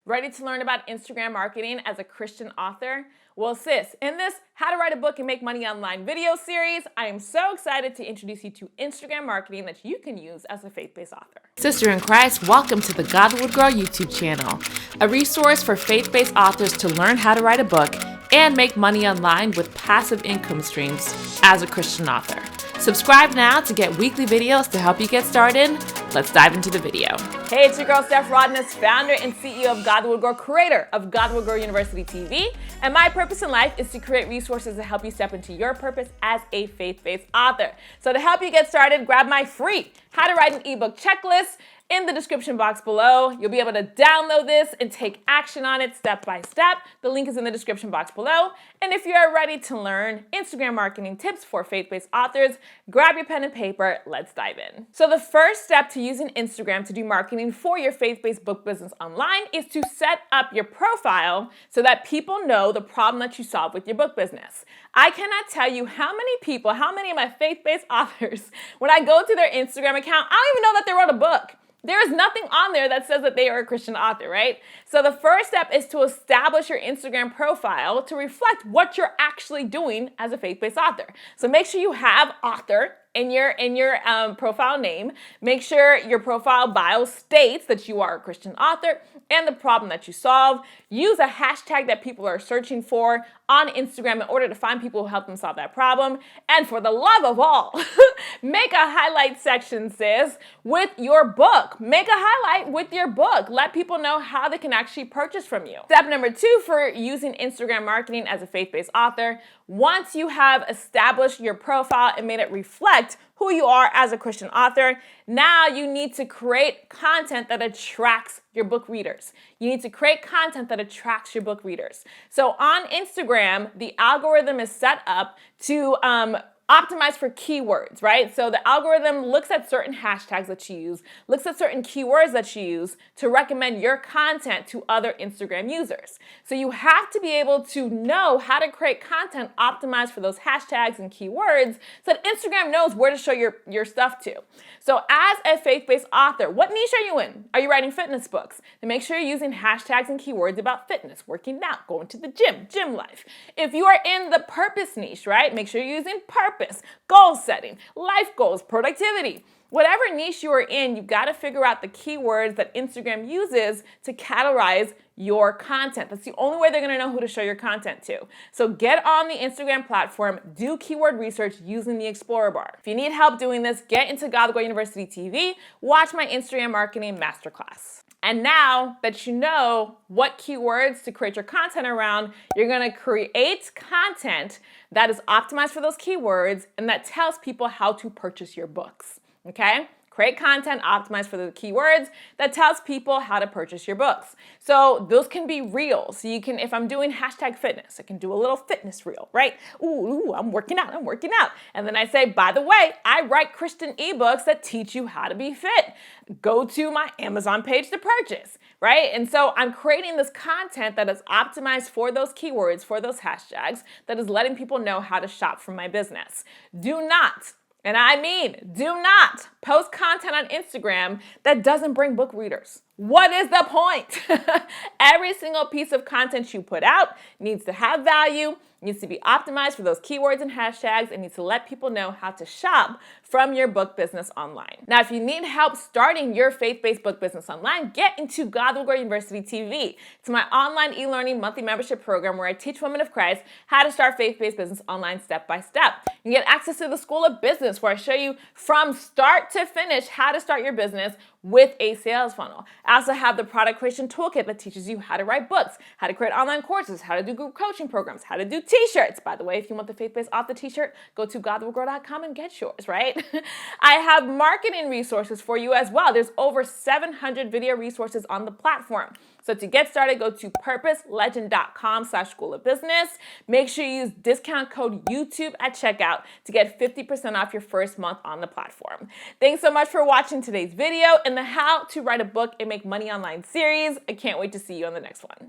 Ready to learn about Instagram marketing as a Christian author? Well, sis, in this How to Write a Book and Make Money Online video series, I am so excited to introduce you to Instagram marketing that you can use as a faith-based author. Sister in Christ, welcome to the Godlywood Girl YouTube channel, a resource for faith-based authors to learn how to write a book and make money online with passive income streams as a Christian author. Subscribe now to get weekly videos to help you get started. Let's dive into the video. Hey, it's your girl, Steph Rodnez, founder and CEO of Godlywood Girl, creator of Godlywood Girl University TV. And my purpose in life is to create resources to help you step into your purpose as a faith-based author. So to help you get started, grab my free How to Write an Ebook checklist in the description box below. You'll be able to download this and take action on it step by step. The link is in the description box below. And if you're ready to learn Instagram marketing tips for faith-based authors, grab your pen and paper. Let's dive in. So the first step to using Instagram to do marketing for your faith-based book business online is to set up your profile so that people know the problem that you solve with your book business. I cannot tell you how many of my faith-based authors, when I go to their Instagram account, I don't even know that they wrote a book. There is nothing on there that says that they are a Christian author, right? So the first step is to establish your Instagram profile to reflect what you're actually doing as a faith-based author. So make sure you have author in your profile name. Make sure your profile bio states that you are a Christian author and the problem that you solve. Use a hashtag that people are searching for on Instagram in order to find people who help them solve that problem. And for the love of all, make a highlight section, sis, with your book. Make a highlight with your book. Let people know how they can actually purchase from you. Step number 2 for using Instagram marketing as a faith-based author. Once you have established your profile and made it reflect who you are as a Christian author, now you need to create content that attracts your book readers. You need to create content that attracts your book readers. So on Instagram, the algorithm is set up to optimize for keywords, right? So the algorithm looks at certain hashtags that you use, looks at certain keywords that you use to recommend your content to other Instagram users. So you have to be able to know how to create content optimized for those hashtags and keywords so that Instagram knows where to show your stuff to. So as a faith-based author, what niche are you in? Are you writing fitness books? Then make sure you're using hashtags and keywords about fitness, working out, going to the gym life. If you are in the purpose niche, right, make sure you're using purpose, goal setting, life goals, productivity. Whatever niche you are in, you've got to figure out the keywords that Instagram uses to categorize your content. That's the only way they're going to know who to show your content to. So get on the Instagram platform, do keyword research using the Explorer bar. If you need help doing this, get into Godlywood University TV, watch my Instagram marketing masterclass. And now that you know what keywords to create your content around, you're going to create content that is optimized for those keywords and that tells people how to purchase your books. Okay? Create content optimized for the keywords that tells people how to purchase your books. So those can be reels. So you can, if I'm doing hashtag fitness, I can do a little fitness reel, right? Ooh, I'm working out. And then I say, by the way, I write Christian ebooks that teach you how to be fit. Go to my Amazon page to purchase, right? And so I'm creating this content that is optimized for those keywords, for those hashtags, that is letting people know how to shop from my business. Do not, and I mean, do not post content on Instagram that doesn't bring book readers. What is the point? Every single piece of content you put out needs to have value, needs to be optimized for those keywords and hashtags, and needs to let people know how to shop from your book business online. Now, if you need help starting your faith-based book business online, get into Godlywood Girl University TV. It's my online e-learning monthly membership program where I teach women of Christ how to start faith-based business online step by step. You get access to the School of Business where I show you from start to finish how to start your business with a sales funnel. I also have the product creation toolkit that teaches you how to write books, how to create online courses, how to do group coaching programs, how to do t-shirts. By the way, if you want the faith-based author t-shirt, go to godlywoodgirl.com and get yours, right? I have marketing resources for you as well. There's over 700 video resources on the platform. So to get started, go to purposelegend.com/School of Business. Make sure you use discount code YouTube at checkout to get 50% off your first month on the platform. Thanks so much for watching today's video in the How to Write a Book and Make Money Online series. I can't wait to see you on the next one.